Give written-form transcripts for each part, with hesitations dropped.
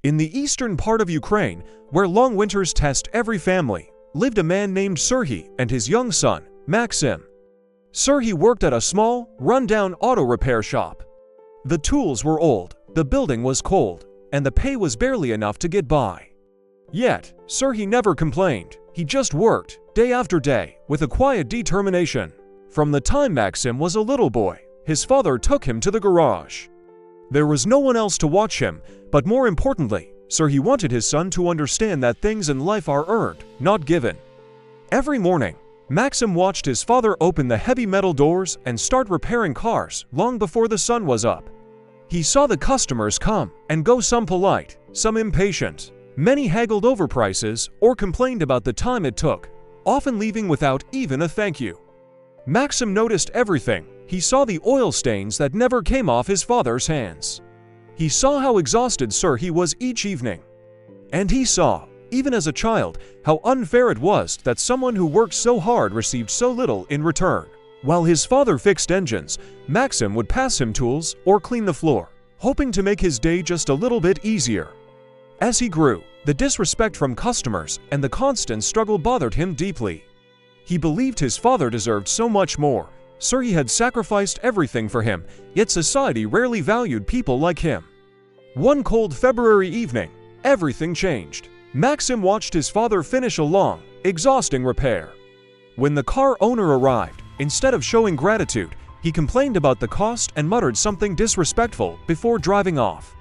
In the eastern part of Ukraine, where long winters test every family, lived a man named Serhiy and his young son, Maxim. Serhiy worked at a small, run-down auto repair shop. The tools were old, the building was cold, and the pay was barely enough to get by. Yet, Serhiy never complained. He just worked, day after day, with a quiet determination. From the time Maxim was a little boy, his father took him to the garage. There was no one else to watch him, but more importantly, Serhiy wanted his son to understand that things in life are earned, not given. Every morning, Maxim watched his father open the heavy metal doors and start repairing cars long before the sun was up. He saw the customers come and go, some polite, some impatient. Many haggled over prices or complained about the time it took, often leaving without even a thank you. Maxim noticed everything. He saw the oil stains that never came off his father's hands. He saw how exhausted Serhiy was each evening. And he saw, even as a child, how unfair it was that someone who worked so hard received so little in return. While his father fixed engines, Maxim would pass him tools or clean the floor, hoping to make his day just a little bit easier. As he grew, the disrespect from customers and the constant struggle bothered him deeply. He believed his father deserved so much more. Serhiy had sacrificed everything for him, yet society rarely valued people like him. One cold February evening, everything changed. Maxim watched his father finish a long, exhausting repair. When the car owner arrived, instead of showing gratitude, he complained about the cost and muttered something disrespectful before driving off.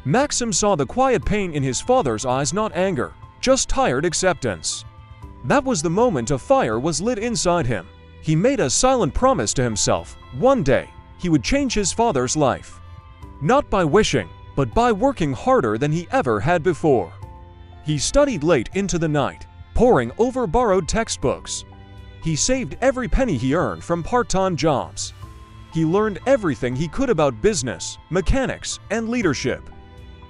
Maxim saw the quiet pain in his father's eyes, not anger, just tired acceptance. That was the moment a fire was lit inside him. He made a silent promise to himself. One day, he would change his father's life. Not by wishing, but by working harder than he ever had before. He studied late into the night, poring over borrowed textbooks. He saved every penny he earned from part-time jobs. He learned everything he could about business, mechanics, and leadership.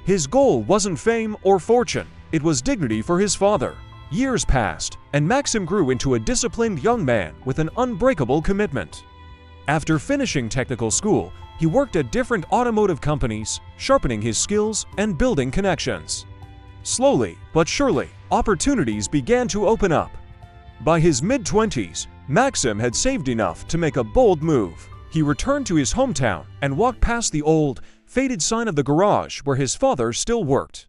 His goal wasn't fame or fortune, it was dignity for his father. Years passed, and Maxim grew into a disciplined young man with an unbreakable commitment. After finishing technical school, he worked at different automotive companies, sharpening his skills and building connections. Slowly but surely, opportunities began to open up. By his mid-20s, Maxim had saved enough to make a bold move. He returned to his hometown and walked past the old, faded sign of the garage where his father still worked.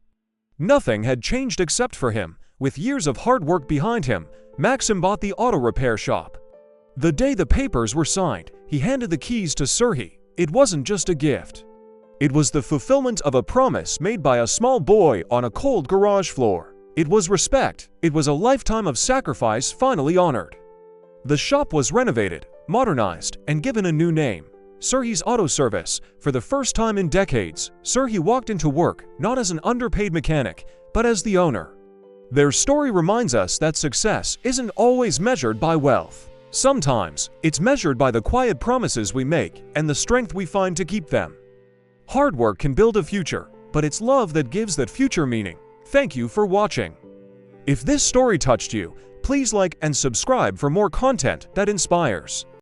Nothing had changed except for him. With years of hard work behind him, Maxim bought the auto repair shop. The day the papers were signed, he handed the keys to Serhiy. It wasn't just a gift. It was the fulfillment of a promise made by a small boy on a cold garage floor. It was respect. It was a lifetime of sacrifice finally honored. The shop was renovated, modernized, and given a new name, Serhiy's Auto Service. For the first time in decades, Serhiy walked into work not as an underpaid mechanic, but as the owner. Their story reminds us that success isn't always measured by wealth. Sometimes, it's measured by the quiet promises we make and the strength we find to keep them. Hard work can build a future, but it's love that gives that future meaning. Thank you for watching. If this story touched you, please like and subscribe for more content that inspires.